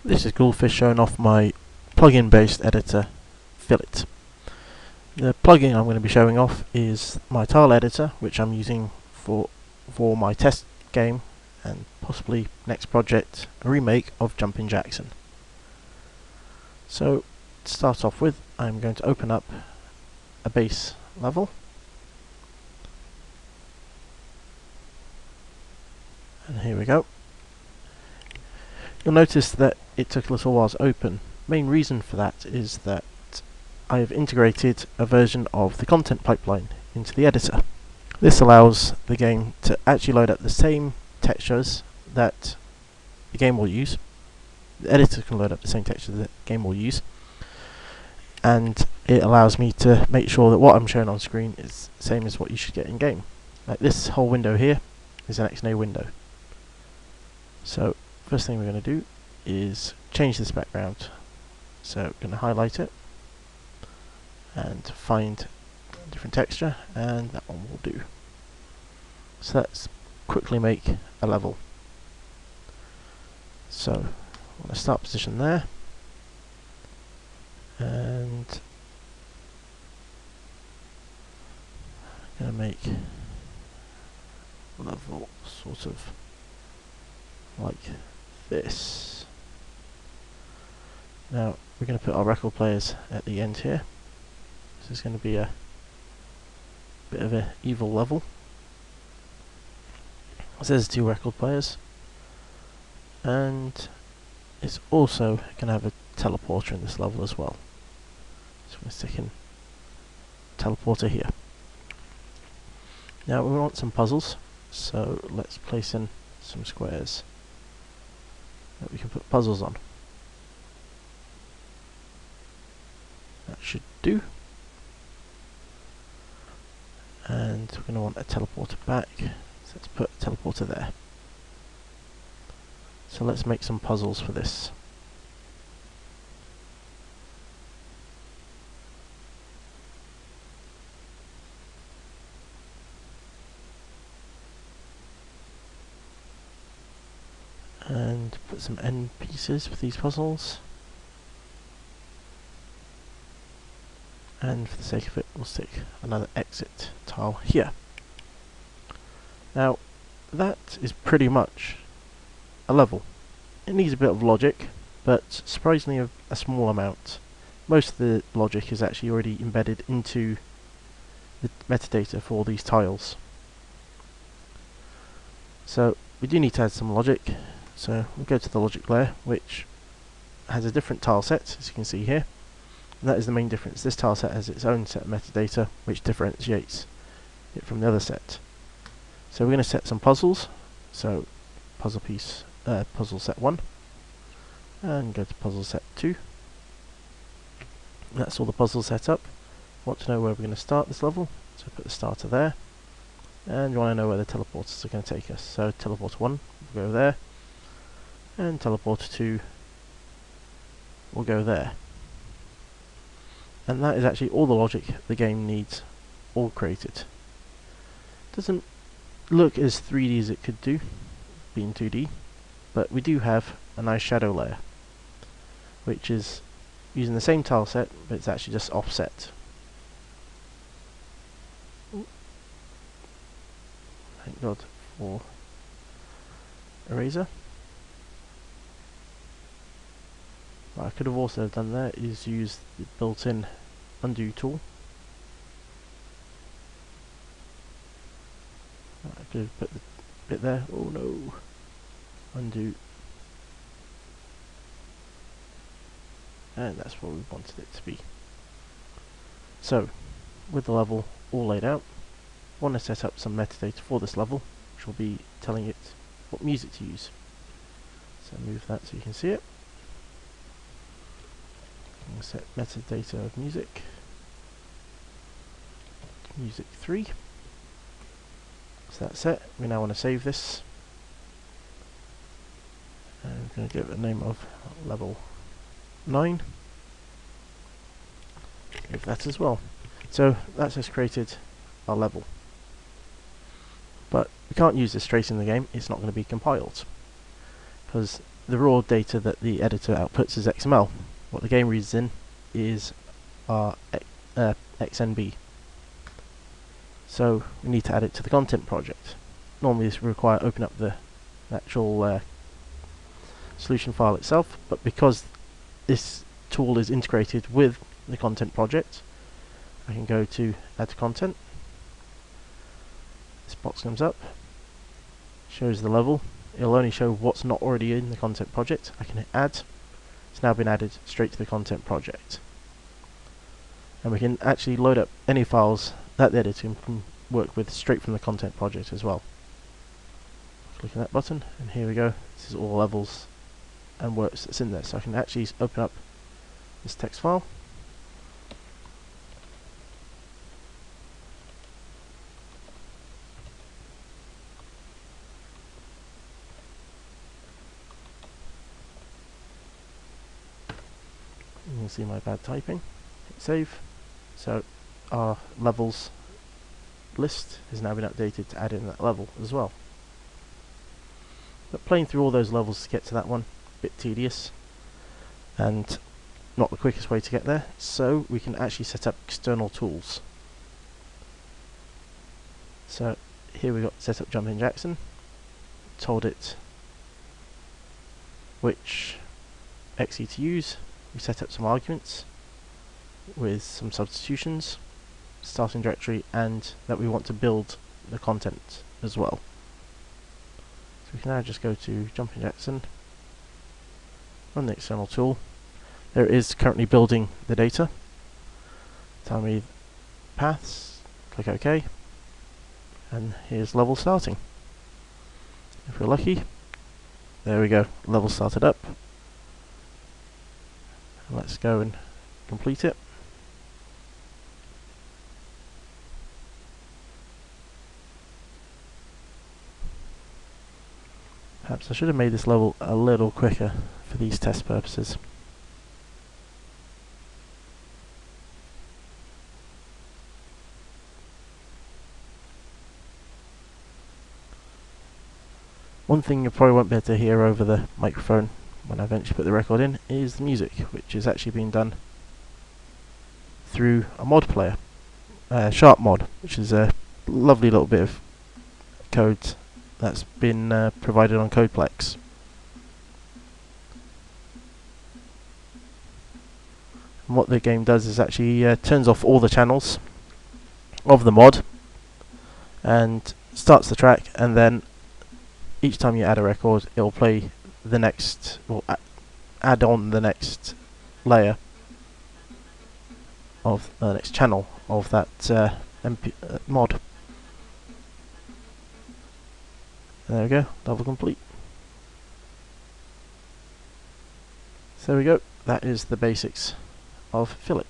This is Goldfish showing off my plugin based editor, Filet. The plugin I'm going to be showing off is my tile editor, which I'm using for my test game and possibly next project, a remake of Jumpin' Jackson. So to start off with, I'm going to open up a base level, and here we go. You'll notice that it took a little while to open. Main reason for that is that I have integrated a version of the content pipeline into the editor. This allows the game to actually load up the same textures that the game will use. The editor can load up the same textures that the game will use, and it allows me to make sure that what I'm showing on screen is the same as what you should get in game. Like this whole window here is an XNA window. So first thing we're going to do is change this background. So I'm going to highlight it and find a different texture, and that one will do. So let's quickly make a level. So I'm going to start position there, and I'm going to make a level sort of like this. Now we're going to put our record players at the end here. This is going to be a bit of an evil level. So there's 2 record players, and it's also going to have a teleporter in this level as well. So I'm going to stick in teleporter here. Now we want some puzzles, so let's place in some squares that we can put puzzles on. That should do. And we're going to want a teleporter back, so let's put a teleporter there. So let's make some puzzles for this. And put some end pieces for these puzzles. And for the sake of it, we'll stick another exit tile here. Now that is pretty much a level. It needs a bit of logic, but surprisingly a small amount. Most of the logic is actually already embedded into the metadata for all these tiles. So we do need to add some logic, so we'll go to the logic layer, which has a different tile set, as you can see here. And that is the main difference. This tile set has its own set of metadata which differentiates it from the other set. So we're going to set some puzzles. So puzzle set 1, and go to puzzle set 2. That's all the puzzles set up. Want to know where we're going to start this level, so put the starter there. And you want to know where the teleporters are going to take us. So teleporter 1 will go there, and teleporter 2 will go there. And that is actually all the logic the game needs, all created. Doesn't look as 3D as it could do, being 2D, but we do have a nice shadow layer, which is using the same tile set, but it's actually just offset. Ooh. Thank God for eraser. What I could have also done there is use the built-in undo tool. I could have put the bit there. Oh no! Undo. And that's what we wanted it to be. So, with the level all laid out, I want to set up some metadata for this level, which will be telling it what music to use. So move that so you can see it. We'll set metadata of music. Music 3. So that's it. We now want to save this. And I'm going to give it a name of level 9. Save that as well. So that's just created our level. But we can't use this straight in the game. It's not going to be compiled, because the raw data that the editor outputs is XML. What the game reads in is our XNB. So we need to add it to the content project. Normally this would require open up the actual solution file itself, but because this tool is integrated with the content project, I can go to add to content. This box comes up, shows the level. It'll only show what's not already in the content project. I can hit add. It's now been added straight to the content project. And we can actually load up any files that the editor can work with straight from the content project as well. Click on that button, and here we go. This is all levels and works that's in there. So I can actually open up this text file. You can see my bad typing. Hit save. So our levels list has now been updated to add in that level as well. But playing through all those levels to get to that one, a bit tedious and not the quickest way to get there, so we can actually set up external tools. So here we've got set up Jumping Jackson, told it which exe to use. We set up some arguments with some substitutions, starting directory, and that we want to build the content as well. So we can now just go to Jumping Jackson, run the external tool. There it is currently building the data. Tell me paths, click OK, and here's level starting. If we're lucky, there we go, level started up. Let's go and complete it. Perhaps I should have made this level a little quicker for these test purposes. One thing you probably won't be able to hear over the microphone when I eventually put the record in is the music, which is actually being done through a mod player, Sharp mod, which is a lovely little bit of code that's been provided on Codeplex. And what the game does is actually turns off all the channels of the mod and starts the track, and then each time you add a record, it will play the next, or add on the next layer of the next channel of that mod. There we go, level complete. So there we go, that is the basics of Filet.